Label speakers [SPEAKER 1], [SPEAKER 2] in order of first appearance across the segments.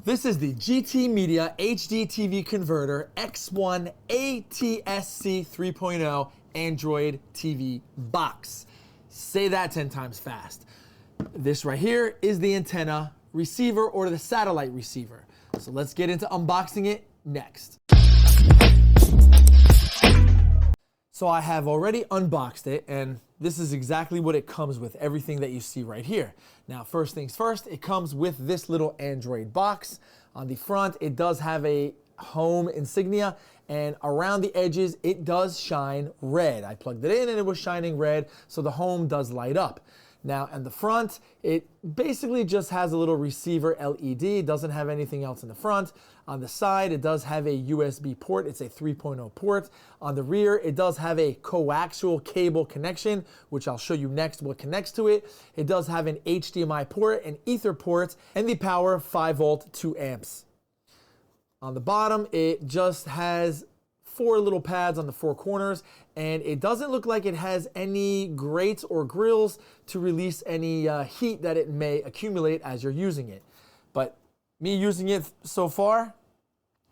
[SPEAKER 1] This is the GTMedia HDTV converter X1 ATSC 3.0 Android TV box. Say that 10 times fast. This right here is the antenna receiver or the satellite receiver. So let's get into unboxing it next. So I have already unboxed it, and this is exactly what it comes with, everything that you see right here. Now, first things first, it comes with this little Android box. On the front, it does have a home insignia, and around the edges, it does shine red. I plugged it in and it was shining red, so the home does light up. Now, in the front, it basically just has a little receiver LED. It doesn't have anything else in the front. On the side, it does have a USB port. It's a 3.0 port. On the rear, it does have a coaxial cable connection, which I'll show you next what connects to it. It does have an HDMI port, an Ether port, and the power 5 volt, 2 amps. On the bottom, it just has 4 little pads on the 4 corners, and it doesn't look like it has any grates or grills to release any heat that it may accumulate as you're using it. But me using it so far,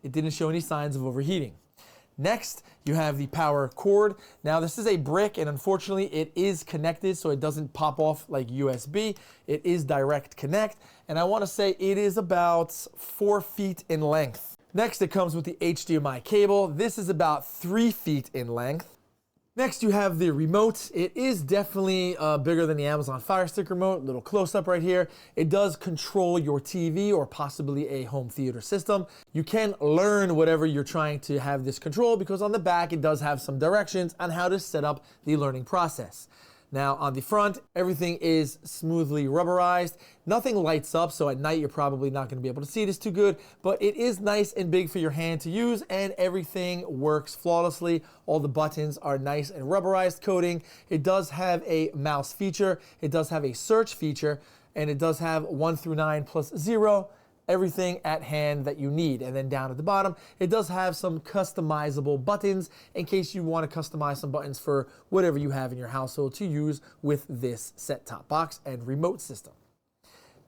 [SPEAKER 1] it didn't show any signs of overheating. Next, you have the power cord. Now, this is a brick, and unfortunately, it is connected, so it doesn't pop off like USB. It is direct connect, and I want to say it is about 4 feet in length. Next, it comes with the HDMI cable. This is about 3 feet in length. Next, you have the remote. It is definitely bigger than the Amazon Fire Stick remote. Little close-up right here. It does control your TV or possibly a home theater system. You can learn whatever you're trying to have this control, because on the back, it does have some directions on how to set up the learning process. Now, on the front, everything is smoothly rubberized. Nothing lights up, so at night you're probably not going to be able to see this too good, but it is nice and big for your hand to use, and everything works flawlessly. All the buttons are nice and rubberized coating. It does have a mouse feature. It does have a search feature, and it does have 1 through 9 plus 0. Everything at hand that you need. And then down at the bottom, it does have some customizable buttons in case you want to customize some buttons for whatever you have in your household to use with this set-top box and remote system.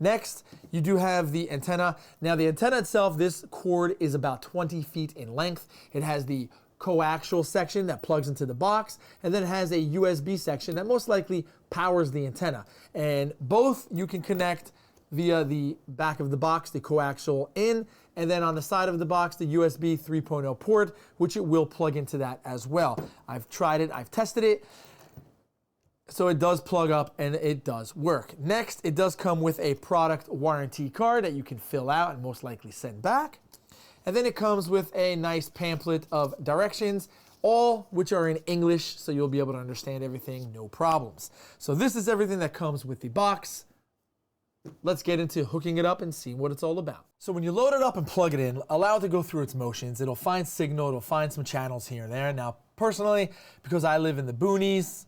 [SPEAKER 1] Next, you do have the antenna. Now, the antenna itself, this cord is about 20 feet in length. It has the coaxial section that plugs into the box, and then it has a USB section that most likely powers the antenna. And both you can connect via the back of the box, the coaxial in, and then on the side of the box, the USB 3.0 port, which it will plug into that as well. I've tried it, I've tested it, so it does plug up and it does work. Next, it does come with a product warranty card that you can fill out and most likely send back. And then it comes with a nice pamphlet of directions, all which are in English, so you'll be able to understand everything, no problems. So this is everything that comes with the box. Let's get into hooking it up and seeing what it's all about. So when you load it up and plug it in, allow it to go through its motions. It'll find signal, it'll find some channels here and there. Now, personally, because I live in the boonies,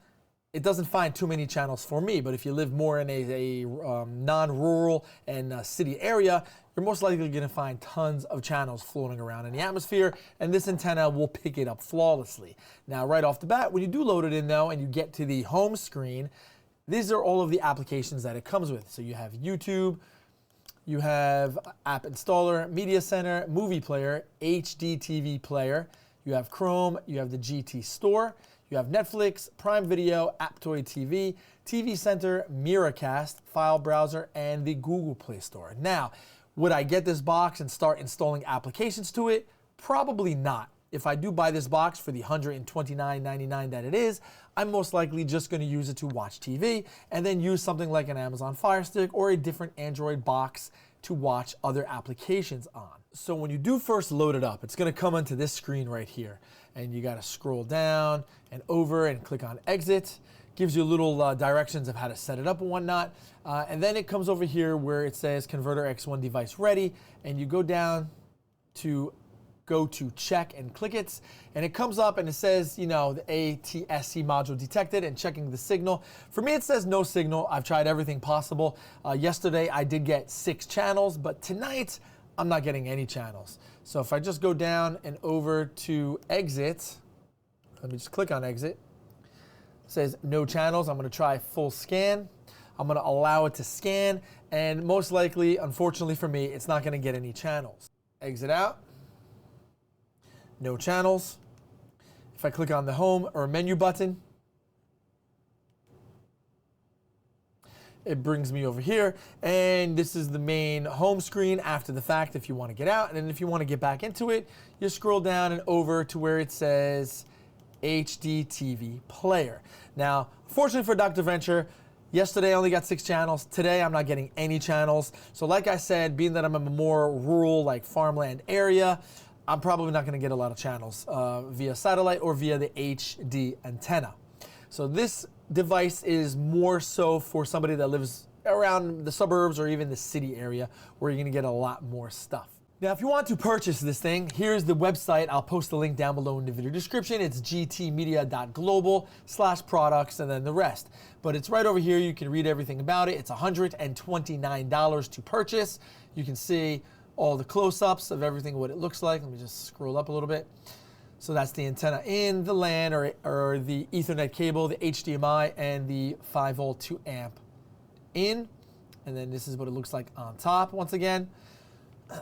[SPEAKER 1] it doesn't find too many channels for me. But if you live more in a non-rural and city area, you're most likely going to find tons of channels floating around in the atmosphere, and this antenna will pick it up flawlessly. Now, right off the bat, when you do load it in though, and you get to the home screen, these are all of the applications that it comes with. So you have YouTube, you have App Installer, Media Center, Movie Player, HDTV Player, you have Chrome, you have the GT Store, you have Netflix, Prime Video, Aptoid TV, TV Center, Miracast, File Browser, and the Google Play Store. Now, would I get this box and start installing applications to it? Probably not. If I do buy this box for the $129.99 that it is, I'm most likely just going to use it to watch TV and then use something like an Amazon Fire Stick or a different Android box to watch other applications on. So when you do first load it up, it's going to come onto this screen right here, and you got to scroll down and over and click on exit. Gives you little directions of how to set it up and whatnot. And then it comes over here where it says Converter X1 device ready, and you go down to check and click it, and it comes up and it says, you know, the ATSC module detected and checking the signal. For me, it says no signal. I've tried everything possible. Yesterday, I did get 6 channels, but tonight, I'm not getting any channels. So if I just go down and over to exit, let me just click on exit. It says no channels. I'm going to try full scan. I'm gonna allow it to scan, and most likely, unfortunately for me, it's not gonna get any channels. Exit out. No channels. If I click on the home or menu button, it brings me over here, and this is the main home screen after the fact if you want to get out. And then if you want to get back into it, you scroll down and over to where it says HDTV player. Now, fortunately for Dr. Venture, yesterday I only got 6 channels. Today I'm not getting any channels. So like I said, being that I'm in a more rural, like farmland area, I'm probably not going to get a lot of channels via satellite or via the HD antenna. So this device is more so for somebody that lives around the suburbs or even the city area where you're going to get a lot more stuff. Now, if you want to purchase this thing, here's the website. I'll post the link down below in the video description. It's gtmedia.global/products and then the rest. But it's right over here. You can read everything about it. It's $129 to purchase. You can see all the close-ups of everything, what it looks like. Let me just scroll up a little bit. So that's the antenna in, the LAN or the Ethernet cable, the HDMI, and the 5-volt 2-amp in. And then this is what it looks like on top once again.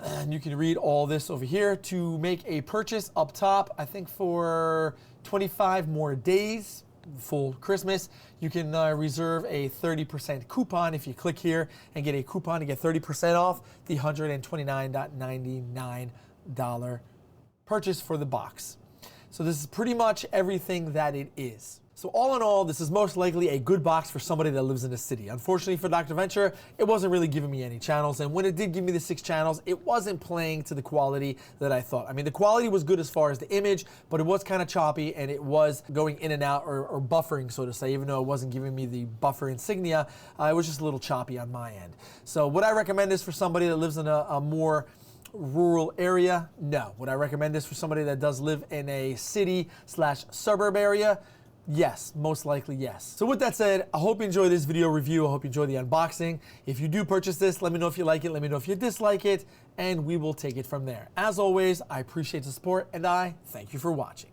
[SPEAKER 1] And you can read all this over here to make a purchase up top, I think for 25 more days, full Christmas. You can reserve a 30% coupon if you click here and get a coupon to get 30% off the $129.99 purchase for the box. So this is pretty much everything that it is. So all in all, this is most likely a good box for somebody that lives in a city. Unfortunately for Dr. Venture, it wasn't really giving me any channels. And when it did give me the 6 channels, it wasn't playing to the quality that I thought. I mean, the quality was good as far as the image, but it was kind of choppy and it was going in and out or buffering, so to say, even though it wasn't giving me the buffer insignia, it was just a little choppy on my end. So would I recommend this for somebody that lives in a more rural area? No. Would I recommend this for somebody that does live in a city/suburb area? Yes, most likely yes. So with that said, I hope you enjoy this video review. I hope you enjoy the unboxing. If you do purchase this, let me know if you like it. Let me know if you dislike it, and we will take it from there. As always, I appreciate the support, and I thank you for watching.